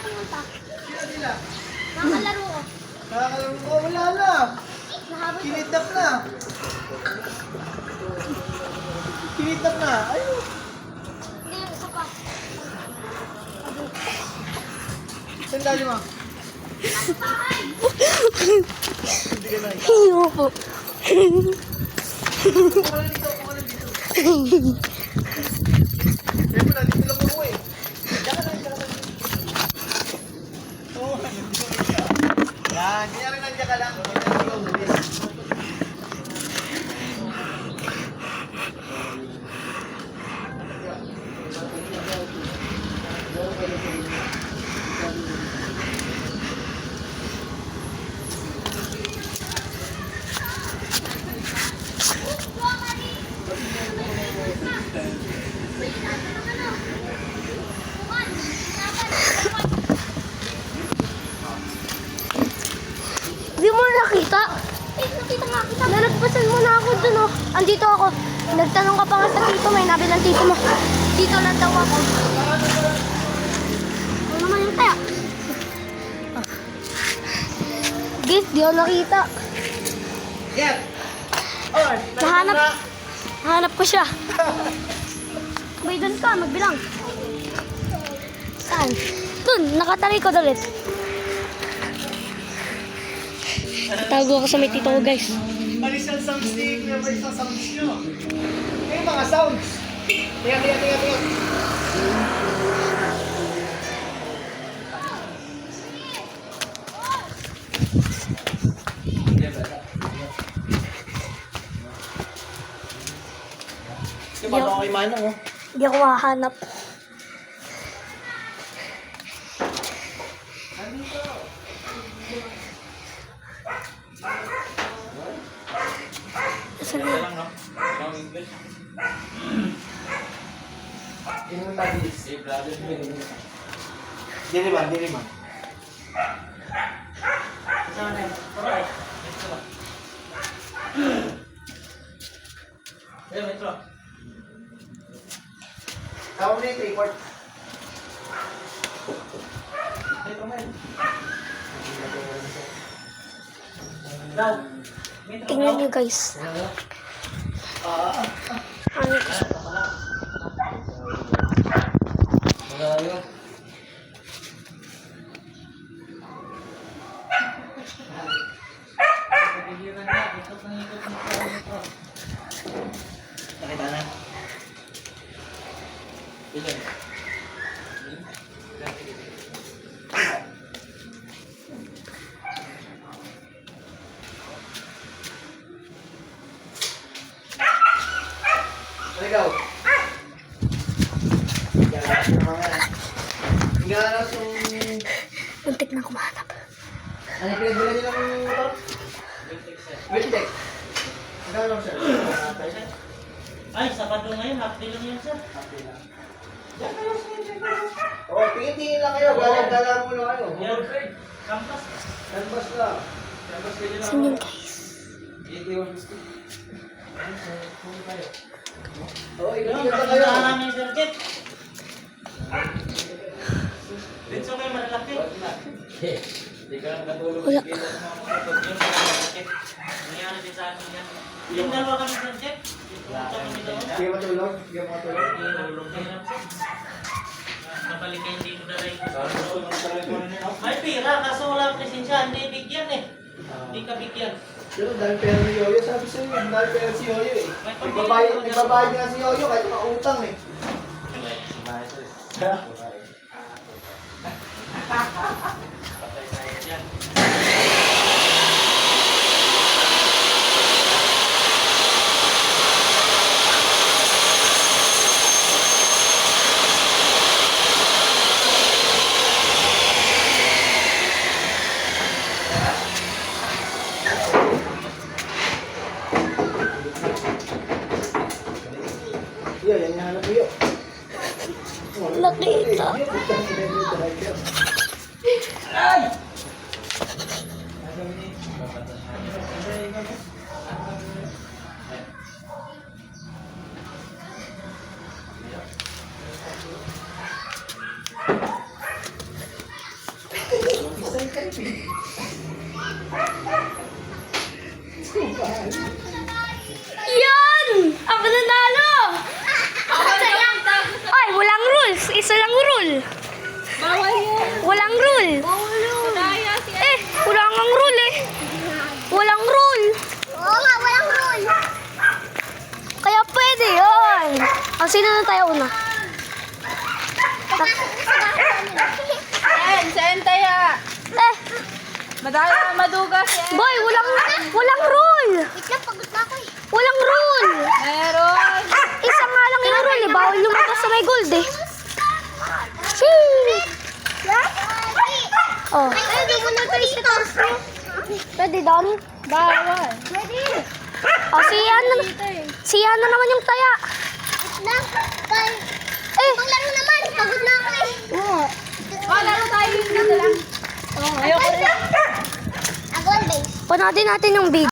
pumunta? Sino sila? Nakakalaro ko. Nakakalaro ko, wala na. Nahabol ko. Kinidnap na. Kinidnap na. Ayun. Ngayon, isa pa. Saan dali mo? Hindi ka na. Ayoko. Kuha lang dito, kuha lang dito. Kaya mo na, dito lang ako eh. Diyan ka lang, diyan ka lang. Oo, yan, kanyari nandiyan ka lang. Hindi mo nakita? Eh, nakita nga kita. Nalagpasan mo na ako dun, oh. Andito ako. Nagtanong ka pa nga sa tito, may nabi ng tito mo. Dito lang daw ako. Ano naman yung kaya? Guys, di ako nakita. Yan! Oh, Nahanap ko siya. May dun ka, magbilang. Saan? Dun, nakataray ko ulit. Tago ako sa may tito ko, guys. Alis ang soundstick, may isang sounds nyo. May mga sounds. Tingnan. Di ba ako kay Manong, oh? Hindi ako mahanap. Saan na? Diliman. Tawag na yung report. Tingnan niyo, guys. Ano? Nakita na. Ikaw. Hinggaras yung... Muntik na ako mahanap. Ano yung pinagbilan niyo ng motor? Wiltex. Hinggaras sir. Ay, sapat doon ngayon. Half day lang yan, sir. Oo, tingin-tingin lang kayo. Galang-galang muna kayo. Yan, campus. Canvas lang. Canvas kayo lang. Saan yun, guys? Oo, Yun, ikot lang pakita kayo. namin, sir Jet. Dito kayo malalaki. Hindi ka lang natulog. Wala. Nangyari din sa amin yan. Yung dalawa kami, sir Jet. Hindi ka matulog? Hindi ka matulog? Nabalik kayo dito na rin. May pira, kaso wala presensya. Hindi bigyan eh. Hindi ka bigyan. Pero dahil pera ni Yoyo, sabi sa'yo, dahil pera si Yoyo eh. Nagbabayad nga si Yoyo kahit makautang eh. Patay sa yan. Yo, yan yung hanap ko yun. Nakita. Ay! Yan! Ako nanalo! Ay, walang rules. Isa lang rule. Bawal yun. Walang rule. Daya si Wala ngang rule eh. Walang rule. Oo nga, walang rule. Kaya pwede yun. O, sino na tayo una? Sen Taya. Eh, Madaya maduga si En. boy, walang rule. Wait lang, pagod na ako eh. Walang rule. Meron. Isa nga lang yung rule eh. Bawal lumabas sa may gold eh. Shee! Oh. Ay, di mo na tayo sa taas mo. Pwede doon? Bawal. Pwede. O, siya na naman yung taya. Wait lang. Eh, Paglaro naman, pagod na ako eh. Oh, laro tayo dito lang. Ayoko rin. Ako ang base. panoodin natin yung video.